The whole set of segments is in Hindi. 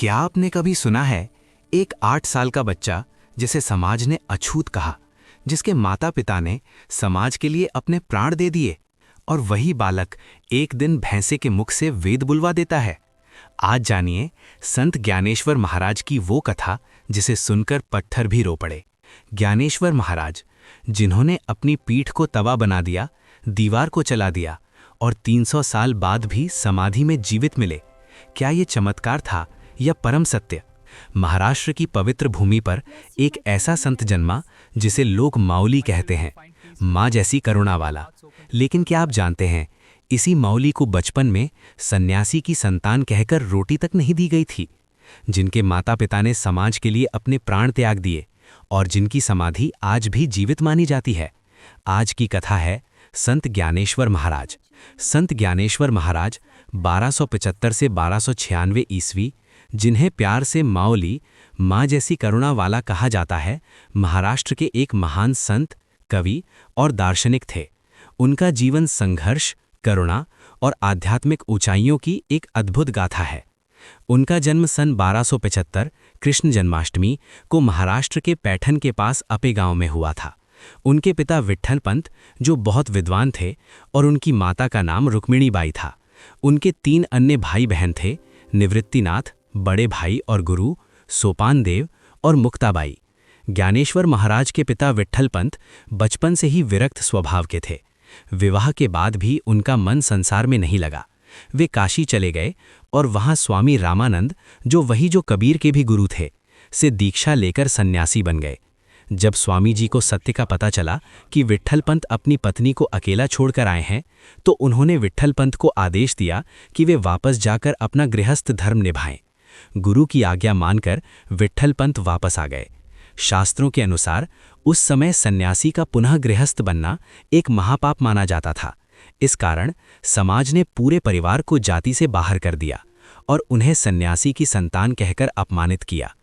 क्या आपने कभी सुना है एक 8 साल का बच्चा जिसे समाज ने अछूत कहा, जिसके माता पिता ने समाज के लिए अपने प्राण दे दिए, और वही बालक एक दिन भैंसे के मुख से वेद बुलवा देता है। आज जानिए संत ज्ञानेश्वर महाराज की वो कथा जिसे सुनकर पत्थर भी रो पड़े। ज्ञानेश्वर महाराज, जिन्होंने अपनी पीठ को तवा बना दिया, दीवार को चला दिया और 300 साल बाद भी समाधि में जीवित मिले। क्या ये चमत्कार था या परम सत्य? महाराष्ट्र की पवित्र भूमि पर एक ऐसा संत जन्मा जिसे लोग माउली कहते हैं, माँ जैसी करुणा वाला। लेकिन क्या आप जानते हैं, इसी माउली को बचपन में सन्यासी की संतान कहकर रोटी तक नहीं दी गई थी। जिनके माता पिता ने समाज के लिए अपने प्राण त्याग दिए और जिनकी समाधि आज भी जीवित मानी जाती है। आज की कथा है संत ज्ञानेश्वर महाराज। संत ज्ञानेश्वर महाराज 1275 से 1296 ईस्वी, जिन्हें प्यार से माउली, माँ जैसी करुणा वाला कहा जाता है, महाराष्ट्र के एक महान संत, कवि और दार्शनिक थे। उनका जीवन संघर्ष, करुणा और आध्यात्मिक ऊंचाइयों की एक अद्भुत गाथा है। उनका जन्म सन 1275 कृष्ण जन्माष्टमी को महाराष्ट्र के पैठण के अपे अपेगांव में हुआ था। उनके पिता विट्ठल पंत, जो बहुत विद्वान थे, और उनकी माता का नाम रुक्मिणी बाई था। उनके 3 अन्य भाई बहन थे, निवृत्तिनाथ, बड़े भाई और गुरु, सोपान देव और मुक्ताबाई। ज्ञानेश्वर महाराज के पिता विट्ठल पंत बचपन से ही विरक्त स्वभाव के थे। विवाह के बाद भी उनका मन संसार में नहीं लगा। वे काशी चले गए और वहां स्वामी रामानंद, जो कबीर के भी गुरु थे, से दीक्षा लेकर सन्यासी बन गए। जब स्वामी जी को सत्य का पता चला कि विट्ठल पंत अपनी पत्नी को अकेला छोड़कर आए हैं, तो उन्होंने विट्ठल पंत को आदेश दिया कि वे वापस जाकर अपना गृहस्थ धर्म निभाएं। गुरु की आज्ञा मानकर विट्ठल पंत वापस आ गए। शास्त्रों के अनुसार उस समय सन्यासी का पुनः गृहस्थ बनना एक महापाप माना जाता था। इस कारण समाज ने पूरे परिवार को जाति से बाहर कर दिया और उन्हें सन्यासी की संतान कहकर अपमानित किया।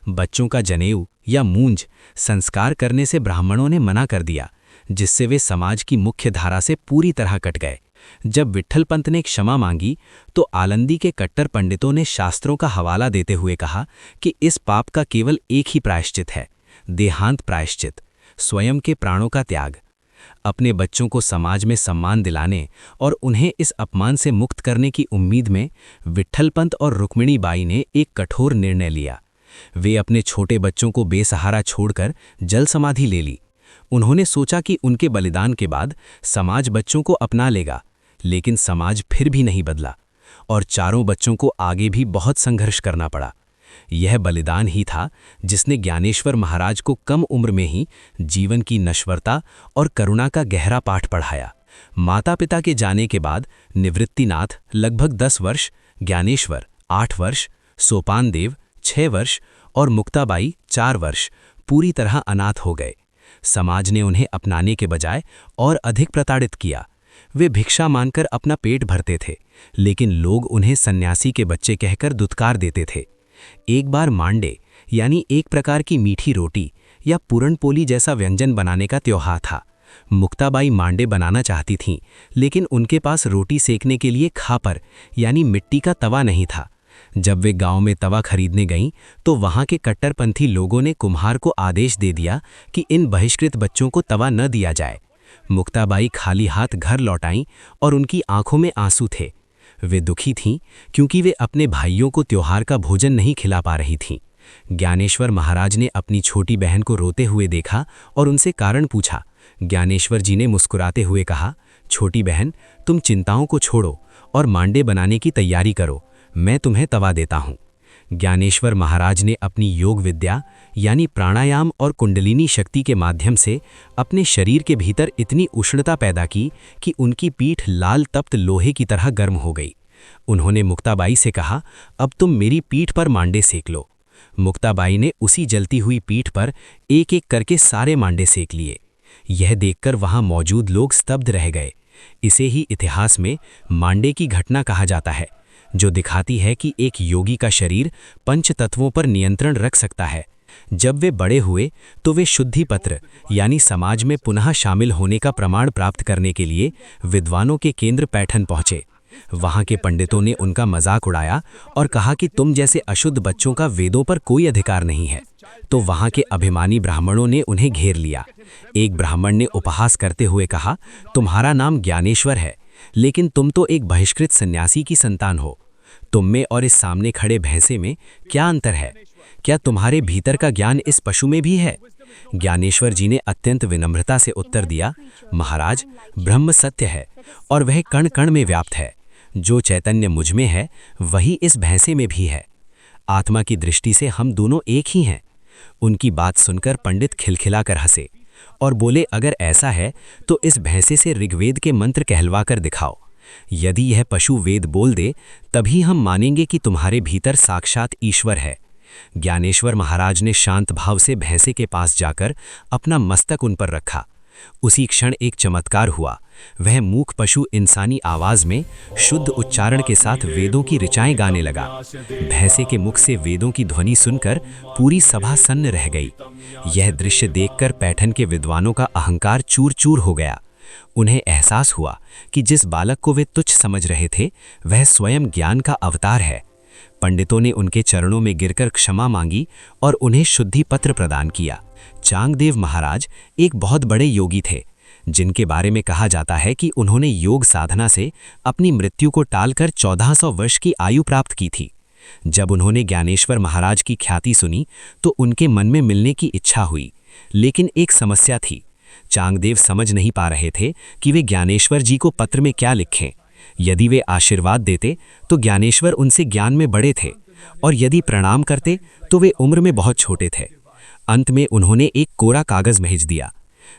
बच्चों का जनेऊ या मूंज संस्कार करने से ब्राह्मणों ने मना कर दिया, जिससे वे समाज की मुख्य धारा से पूरी तरह कट गए। जब विट्ठल पंत ने क्षमा मांगी तो आलंदी के कट्टर पंडितों ने शास्त्रों का हवाला देते हुए कहा कि इस पाप का केवल एक ही प्रायश्चित है, देहांत प्रायश्चित, स्वयं के प्राणों का त्याग। अपने बच्चों को समाज में सम्मान दिलाने और उन्हें इस अपमान से मुक्त करने की उम्मीद में विट्ठल पंत और रुक्मिणी बाई ने एक कठोर निर्णय लिया। वे अपने छोटे बच्चों को बेसहारा छोड़कर जल समाधि ले ली। उन्होंने सोचा कि उनके बलिदान के बाद समाज बच्चों को अपना लेगा, लेकिन समाज फिर भी नहीं बदला और चारों बच्चों को आगे भी बहुत संघर्ष करना पड़ा। यह बलिदान ही था जिसने ज्ञानेश्वर महाराज को कम उम्र में ही जीवन की नश्वरता और करुणा का गहरा पाठ पढ़ाया। माता पिता के जाने के बाद निवृत्तिनाथ लगभग 10 वर्ष, ज्ञानेश्वर 8 वर्ष, सोपान देव 6 वर्ष और मुक्ताबाई 4 वर्ष पूरी तरह अनाथ हो गए। समाज ने उन्हें अपनाने के बजाय और अधिक प्रताड़ित किया। वे भिक्षा मांगकर अपना पेट भरते थे, लेकिन लोग उन्हें सन्यासी के बच्चे कहकर दुत्कार देते थे। एक बार मांडे, यानी एक प्रकार की मीठी रोटी या पूरणपोली जैसा व्यंजन बनाने का त्योहार था। मुक्ताबाई मांडे बनाना चाहती थीं, लेकिन उनके पास रोटी सेकने के लिए खापर यानी मिट्टी का तवा नहीं था। जब वे गांव में तवा खरीदने गईं, तो वहां के कट्टरपंथी लोगों ने कुम्हार को आदेश दे दिया कि इन बहिष्कृत बच्चों को तवा न दिया जाए। मुक्ताबाई खाली हाथ घर लौटाईं और उनकी आंखों में आंसू थे। वे दुखी थीं क्योंकि वे अपने भाइयों को त्योहार का भोजन नहीं खिला पा रही थीं। ज्ञानेश्वर महाराज ने अपनी छोटी बहन को रोते हुए देखा और उनसे कारण पूछा। ज्ञानेश्वर जी ने मुस्कुराते हुए कहा, छोटी बहन, तुम चिंताओं को छोड़ो और मांडे बनाने की तैयारी करो, मैं तुम्हें तवा देता हूँ। ज्ञानेश्वर महाराज ने अपनी योग विद्या यानी प्राणायाम और कुंडलिनी शक्ति के माध्यम से अपने शरीर के भीतर इतनी उष्णता पैदा की कि उनकी पीठ लाल तप्त लोहे की तरह गर्म हो गई। उन्होंने मुक्ताबाई से कहा, अब तुम मेरी पीठ पर मांडे सेक लो। मुक्ताबाई ने उसी जलती हुई पीठ पर एक एक करके सारे मांडे सेक लिए। यह देखकर वहां मौजूद लोग स्तब्ध रह गए। इसे ही इतिहास में मांडे की घटना कहा जाता है, जो दिखाती है कि एक योगी का शरीर पंच तत्वों पर नियंत्रण रख सकता है। जब वे बड़े हुए तो वे शुद्धि पत्र यानी समाज में पुनः शामिल होने का प्रमाण प्राप्त करने के लिए विद्वानों के केंद्र पैठण पहुंचे। वहां के पंडितों ने उनका मजाक उड़ाया और कहा कि तुम जैसे अशुद्ध बच्चों का वेदों पर कोई अधिकार नहीं है। तो वहां के अभिमानी ब्राह्मणों ने उन्हें घेर लिया। एक ब्राह्मण ने उपहास करते हुए कहा, तुम्हारा नाम ज्ञानेश्वर है, लेकिन तुम तो एक बहिष्कृत सन्यासी की संतान हो। तुम में और इस सामने खड़े भैंसे में क्या अंतर है? क्या तुम्हारे भीतर का ज्ञान इस पशु में भी है? ज्ञानेश्वर जी ने अत्यंत विनम्रता से उत्तर दिया, महाराज, ब्रह्म सत्य है और वह कण कण में व्याप्त है। जो चैतन्य मुझ में है वही इस भैंसे में भी है। आत्मा की दृष्टि से हम दोनों एक ही हैं। उनकी बात सुनकर पंडित खिलखिलाकर हंसे और बोले, अगर ऐसा है तो इस भैंसे से ऋग्वेद के मंत्र कहलवा कर दिखाओ। यदि यह पशु वेद बोल दे तभी हम मानेंगे कि तुम्हारे भीतर साक्षात ईश्वर है। ज्ञानेश्वर महाराज ने शांत भाव से भैंसे के पास जाकर अपना मस्तक उन पर रखा। उसी क्षण एक चमत्कार हुआ। वह मूक पशु इंसानी आवाज में शुद्ध उच्चारण के साथ वेदों की ऋचाएं गाने लगा। भैंसे के मुख से वेदों की ध्वनि सुनकर पूरी सभा सन्न रह गई। यह दृश्य देखकर पैठन के विद्वानों का अहंकार चूर चूर हो गया। उन्हें एहसास हुआ कि जिस बालक को वे तुच्छ समझ रहे थे वह स्वयं ज्ञान का अवतार है। पंडितों ने उनके चरणों में गिरकर क्षमा मांगी और उन्हें शुद्धि पत्र प्रदान किया। चांगदेव महाराज एक बहुत बड़े योगी थे, जिनके बारे में कहा जाता है कि उन्होंने योग साधना से अपनी मृत्यु को टालकर 1400 वर्ष की आयु प्राप्त की थी। जब उन्होंने ज्ञानेश्वर महाराज की ख्याति सुनी तो उनके मन में मिलने की इच्छा हुई, लेकिन एक समस्या थी। चांगदेव समझ नहीं पा रहे थे कि वे ज्ञानेश्वर जी को पत्र में क्या लिखें। यदि वे आशीर्वाद देते तो ज्ञानेश्वर उनसे ज्ञान में बड़े थे, और यदि प्रणाम करते तो वे उम्र में बहुत छोटे थे। अंत में उन्होंने एक कोरा कागज भेज दिया।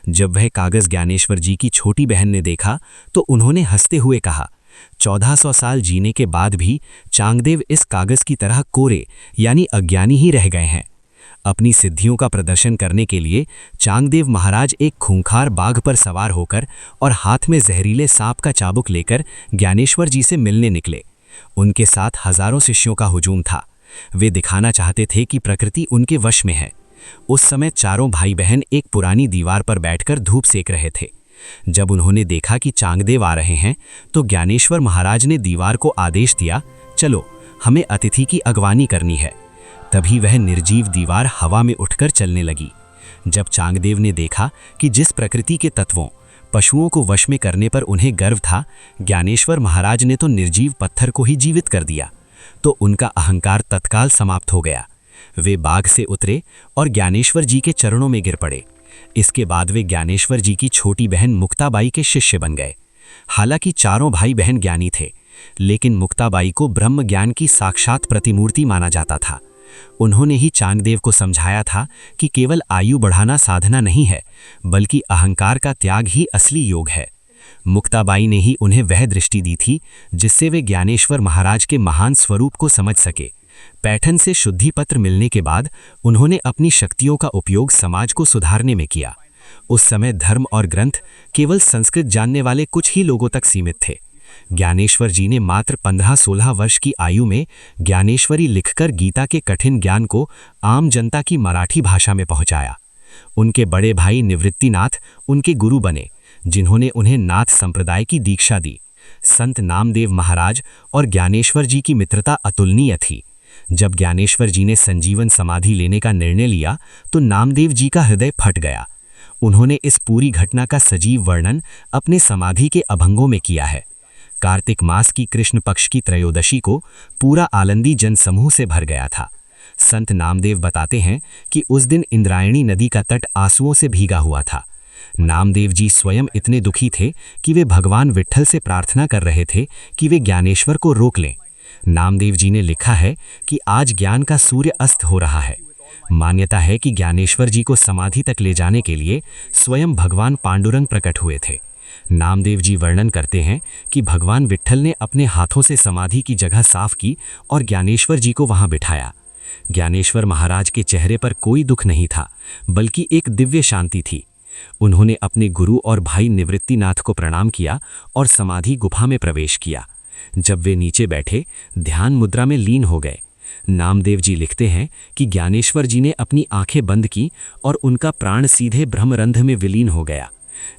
जब वह कागज ज्ञानेश्वर जी की छोटी बहन ने देखा तो उन्होंने हंसते हुए कहा, 1400 साल जीने के बाद भी चांगदेव इस कागज की तरह कोरे यानी अज्ञानी ही रह गए हैं। अपनी सिद्धियों का प्रदर्शन करने के लिए चांगदेव महाराज एक खूंखार बाघ पर सवार होकर और हाथ में जहरीले सांप का चाबुक लेकर ज्ञानेश्वर जी से मिलने निकले। उनके साथ हजारों शिष्यों का हुजूम था। वे दिखाना चाहते थे कि प्रकृति उनके वश में है। उस समय चारों भाई बहन एक पुरानी दीवार पर बैठकर धूप सेक रहे थे। जब उन्होंने देखा कि चांगदेव आ रहे हैं तो ज्ञानेश्वर महाराज ने दीवार को आदेश दिया, चलो, हमें अतिथि की अगवानी करनी है। तभी वह निर्जीव दीवार हवा में उठकर चलने लगी। जब चांगदेव ने देखा कि जिस प्रकृति के तत्वों पशुओं को वश में करने पर उन्हें गर्व था, ज्ञानेश्वर महाराज ने तो निर्जीव पत्थर को ही जीवित कर दिया, तो उनका अहंकार तत्काल समाप्त हो गया। वे बाघ से उतरे और ज्ञानेश्वर जी के चरणों में गिर पड़े। इसके बाद वे ज्ञानेश्वर जी की छोटी बहन मुक्ताबाई के शिष्य बन गए। हालांकि चारों भाई बहन ज्ञानी थे, लेकिन मुक्ताबाई को ब्रह्म ज्ञान की साक्षात प्रतिमूर्ति माना जाता था। उन्होंने ही चांगदेव को समझाया था कि केवल आयु बढ़ाना साधना नहीं है, बल्कि अहंकार का त्याग ही असली योग है। मुक्ताबाई ने ही उन्हें वह दृष्टि दी थी जिससे वे ज्ञानेश्वर महाराज के महान स्वरूप को समझ सके। पैठन से शुद्धि पत्र मिलने के बाद उन्होंने अपनी शक्तियों का उपयोग समाज को सुधारने में किया। उस समय धर्म और ग्रंथ केवल संस्कृत जानने वाले कुछ ही लोगों तक सीमित थे। ज्ञानेश्वर जी ने मात्र 15-16 वर्ष की आयु में ज्ञानेश्वरी लिखकर गीता के कठिन ज्ञान को आम जनता की मराठी भाषा में पहुंचाया। उनके बड़े भाई निवृत्तिनाथ उनके गुरु बने, जिन्होंने उन्हें नाथ संप्रदाय की दीक्षा दी। संत नामदेव महाराज और ज्ञानेश्वर जी की मित्रता अतुलनीय थी। जब ज्ञानेश्वर जी ने संजीवन समाधि लेने का निर्णय लिया तो नामदेव जी का हृदय फट गया। उन्होंने इस पूरी घटना का सजीव वर्णन अपने समाधि के अभंगों में किया है। कार्तिक मास की कृष्ण पक्ष की त्रयोदशी को पूरा आलंदी जनसमूह से भर गया था। संत नामदेव बताते हैं कि उस दिन इंद्रायणी नदी का तट आंसुओं से भीगा हुआ था। नामदेव जी स्वयं इतने दुखी थे कि वे भगवान विट्ठल से प्रार्थना कर रहे थे कि वे ज्ञानेश्वर को रोक लें। नामदेव जी ने लिखा है कि आज ज्ञान का सूर्य अस्त हो रहा है। मान्यता है कि ज्ञानेश्वर जी को समाधि तक ले जाने के लिए स्वयं भगवान पांडुरंग प्रकट हुए थे। नामदेव जी वर्णन करते हैं कि भगवान विट्ठल ने अपने हाथों से समाधि की जगह साफ की और ज्ञानेश्वर जी को वहां बिठाया। ज्ञानेश्वर महाराज के चेहरे पर कोई दुख नहीं था, बल्कि एक दिव्य शांति थी। उन्होंने अपने गुरु और भाई निवृत्तिनाथ को प्रणाम किया और समाधि गुफा में प्रवेश किया। जब वे नीचे बैठे, ध्यान मुद्रा में लीन हो गए। नामदेव जी लिखते हैं कि ज्ञानेश्वर जी ने अपनी आंखें बंद की और उनका प्राण सीधे ब्रह्मरंध्र में विलीन हो गया।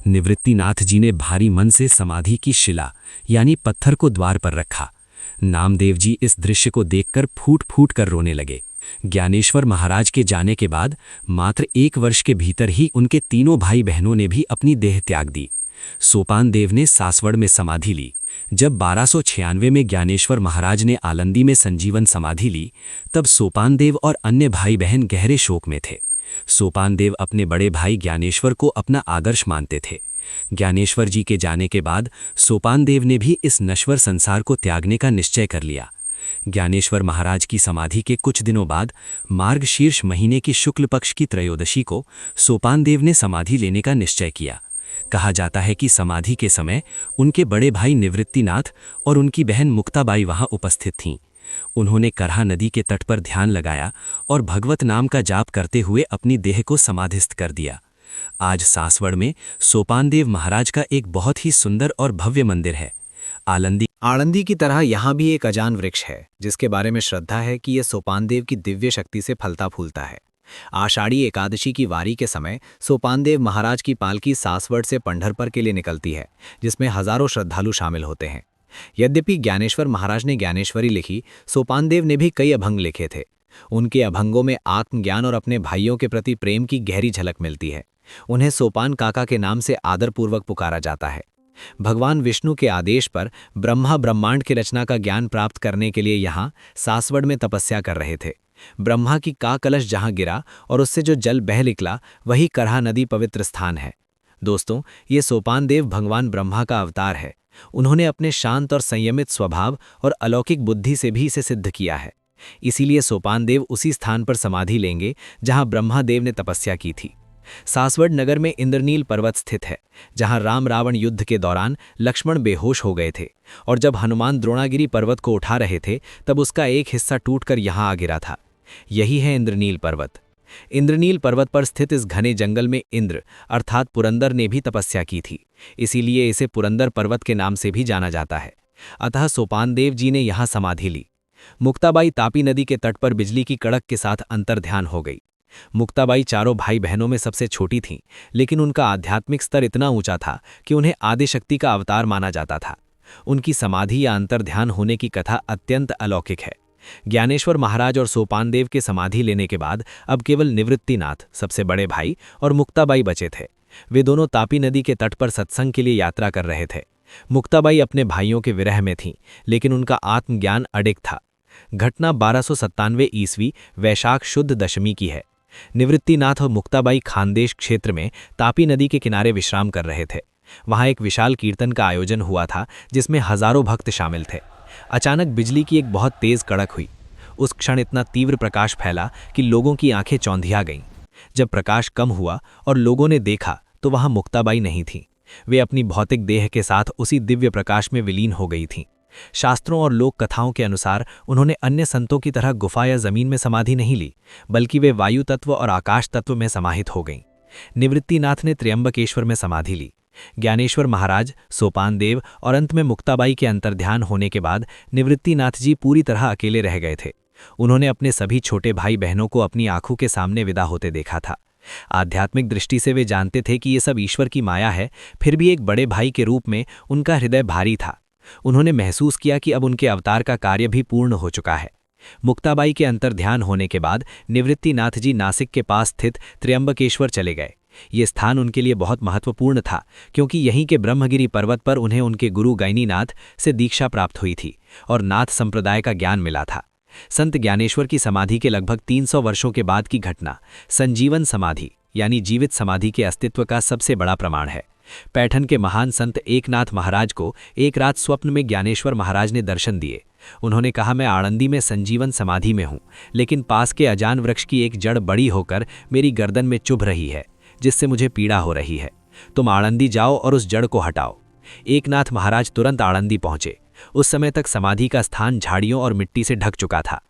निवृत्तिनाथ जी ने भारी मन से समाधि की शिला यानी पत्थर को द्वार पर रखा। नामदेव जी इस दृश्य को देखकर फूट फूट कर रोने लगे। ज्ञानेश्वर महाराज के जाने के बाद मात्र 1 वर्ष के भीतर ही उनके तीनों भाई बहनों ने भी अपनी देह त्याग दी। सोपान देव ने सासवड़ में समाधि ली। जब 1296 में ज्ञानेश्वर महाराज ने आलंदी में संजीवन समाधि ली, तब सोपान देव और अन्य भाई बहन गहरे शोक में थे। सोपान देव अपने बड़े भाई ज्ञानेश्वर को अपना आदर्श मानते थे। ज्ञानेश्वर जी के जाने के बाद सोपान देव ने भी इस नश्वर संसार को त्यागने का निश्चय कर लिया। ज्ञानेश्वर महाराज की समाधि के कुछ दिनों बाद मार्गशीर्ष महीने की शुक्ल पक्ष की त्रयोदशी को सोपान देव ने समाधि लेने का निश्चय किया। कहा जाता है कि समाधि के समय उनके बड़े भाई निवृत्तिनाथ और उनकी बहन मुक्ताबाई वहां उपस्थित थीं। उन्होंने करहा नदी के तट पर ध्यान लगाया और भगवत नाम का जाप करते हुए अपनी देह को समाधिस्थ कर दिया। आज सासवड़ में सोपानदेव महाराज का एक बहुत ही सुंदर और भव्य मंदिर है। आळंदी की तरह यहाँ भी एक अजान वृक्ष है, जिसके बारे में श्रद्धा है कि यह सोपानदेव की दिव्य शक्ति से फलता फूलता है। आषाढ़ी एकादशी की वारी के समय सोपानदेव महाराज की पालकी सासवड़ से पंढरपुर के लिए निकलती है, जिसमें हजारों श्रद्धालु शामिल होते हैं। यद्यपि ज्ञानेश्वर महाराज ने ज्ञानेश्वरी लिखी, सोपानदेव ने भी कई अभंग लिखे थे। उनके अभंगों में आत्मज्ञान और अपने भाइयों के प्रति प्रेम की गहरी झलक मिलती है। उन्हें सोपान काका के नाम से आदरपूर्वक पुकारा जाता है। भगवान विष्णु के आदेश पर ब्रह्मा ब्रह्मांड की रचना का ज्ञान प्राप्त करने के लिए यहाँ सासवड़ में तपस्या कर रहे थे। ब्रह्मा की का कलश जहाँ गिरा और उससे जो जल बह निकला, वही करहा नदी पवित्र स्थान है। दोस्तों, ये सोपानदेव भगवान ब्रह्मा का अवतार है। उन्होंने अपने शांत और संयमित स्वभाव और अलौकिक बुद्धि से भी इसे सिद्ध किया है। इसीलिए सोपानदेव उसी स्थान पर समाधि लेंगे जहाँ ब्रह्मादेव ने तपस्या की थी। सासवड़ नगर में इंद्रनील पर्वत स्थित है, जहां राम रावण युद्ध के दौरान लक्ष्मण बेहोश हो गए थे और जब हनुमान द्रोणागिरी पर्वत को उठा रहे थे, तब उसका एक हिस्सा टूटकर यहां आ गिरा था। यही है इंद्रनील पर्वत। इंद्रनील पर्वत पर स्थित इस घने जंगल में इंद्र अर्थात पुरंदर ने भी तपस्या की थी। इसीलिए इसे पुरंदर पर्वत के नाम से भी जाना जाता है। अतः सोपानदेव जी ने यहाँ समाधि ली। मुक्ताबाई तापी नदी के तट पर बिजली की कड़क के साथ अंतर्ध्यान हो गई। मुक्ताबाई चारों भाई बहनों में सबसे छोटी थीं, लेकिन उनका आध्यात्मिक स्तर इतना ऊंचा था कि उन्हें आदिशक्ति का अवतार माना जाता था। उनकी समाधि या अंतर्ध्यान होने की कथा अत्यंत अलौकिक है। ज्ञानेश्वर महाराज और सोपानदेव के समाधि लेने के बाद अब केवल निवृत्तिनाथ, सबसे बड़े भाई, और मुक्ताबाई बचे थे। वे दोनों तापी नदी के तट पर सत्संग के लिए यात्रा कर रहे थे। मुक्ताबाई अपने भाइयों के विरह में थीं, लेकिन उनका आत्मज्ञान अडिग था। घटना 1297 ईस्वी वैशाख शुद्ध दशमी की है। निवृत्तिनाथ और मुक्ताबाई खानदेश क्षेत्र में तापी नदी के किनारे विश्राम कर रहे थे। वहां एक विशाल कीर्तन का आयोजन हुआ था, जिसमें हजारों भक्त शामिल थे। अचानक बिजली की एक बहुत तेज कड़क हुई। उस क्षण इतना तीव्र प्रकाश फैला कि लोगों की आंखें चौंधिया गईं। जब प्रकाश कम हुआ और लोगों ने देखा, तो वहां मुक्ताबाई नहीं थीं। वे अपनी भौतिक देह के साथ उसी दिव्य प्रकाश में विलीन हो गई थीं। शास्त्रों और लोक कथाओं के अनुसार उन्होंने अन्य संतों की तरह गुफा या जमीन में समाधि नहीं ली, बल्कि वे वायु तत्व और आकाश तत्व में समाहित हो गईं। निवृत्तिनाथ ने त्र्यंबकेश्वर में समाधि ली। ज्ञानेश्वर महाराज, सोपानदेव और अंत में मुक्ताबाई के अंतर्ध्यान होने के बाद निवृत्तिनाथ जी पूरी तरह अकेले रह गए थे। उन्होंने अपने सभी छोटे भाई बहनों को अपनी आंखों के सामने विदा होते देखा था। आध्यात्मिक दृष्टि से वे जानते थे कि ये सब ईश्वर की माया है, फिर भी एक बड़े भाई के रूप में उनका हृदय भारी था। उन्होंने महसूस किया कि अब उनके अवतार का कार्य भी पूर्ण हो चुका है। मुक्ताबाई के अंतर्ध्यान होने के बाद निवृत्तिनाथ जी नासिक के पास स्थित त्र्यंबकेश्वर चले गए। ये स्थान उनके लिए बहुत महत्वपूर्ण था, क्योंकि यहीं के ब्रह्मगिरी पर्वत पर उन्हें उनके गुरु गैनीनाथ से दीक्षा प्राप्त हुई थी और नाथ संप्रदाय का ज्ञान मिला था। संत ज्ञानेश्वर की समाधि के लगभग 300 वर्षों के बाद की घटना संजीवन समाधि यानी जीवित समाधि के अस्तित्व का सबसे बड़ा प्रमाण है। पैठन के महान संत एकनाथ महाराज को एक रात स्वप्न में ज्ञानेश्वर महाराज ने दर्शन दिए। उन्होंने कहा, मैं आळंदी में संजीवन समाधि में हूँ, लेकिन पास के अजान वृक्ष की एक जड़ बड़ी होकर मेरी गर्दन में चुभ रही है, जिससे मुझे पीड़ा हो रही है। तुम आळंदी जाओ और उस जड़ को हटाओ। एकनाथ महाराज तुरंत आळंदी पहुंचे। उस समय तक समाधि का स्थान झाड़ियों और मिट्टी से ढक चुका था।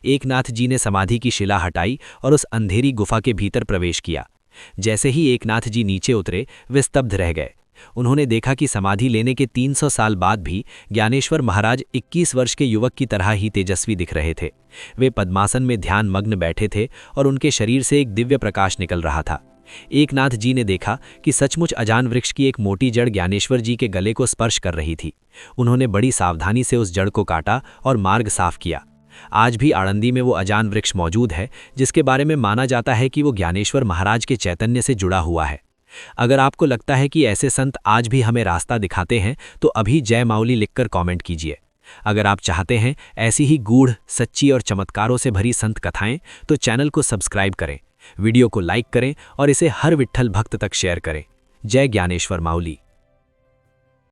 एकनाथ जी ने समाधि की शिला हटाई और उस अंधेरी गुफा के भीतर प्रवेश किया। जैसे ही एकनाथ जी नीचे उतरे, वे स्तब्ध रह गए। उन्होंने देखा कि समाधि लेने के 300 साल बाद भी ज्ञानेश्वर महाराज 21 वर्ष के युवक की तरह ही तेजस्वी दिख रहे थे। वे पद्मासन में ध्यान मग्न बैठे थे और उनके शरीर से एक दिव्य प्रकाश निकल रहा था। एकनाथ जी ने देखा कि सचमुच अजान वृक्ष की एक मोटी जड़ ज्ञानेश्वर जी के गले को स्पर्श कर रही थी। उन्होंने बड़ी सावधानी से उस जड़ को काटा और मार्ग साफ किया। आज भी आळंदी में वो अजान वृक्ष मौजूद है, जिसके बारे में माना जाता है कि वो ज्ञानेश्वर महाराज के चैतन्य से जुड़ा हुआ है। अगर आपको लगता है कि ऐसे संत आज भी हमें रास्ता दिखाते हैं, तो अभी जय माउली लिखकर कमेंट कीजिए। अगर आप चाहते हैं ऐसी ही गूढ़, सच्ची और चमत्कारों से भरी संत कथाएं, तो चैनल को सब्सक्राइब करें, वीडियो को लाइक करें और इसे हर विट्ठल भक्त तक शेयर करें। जय ज्ञानेश्वर माउली।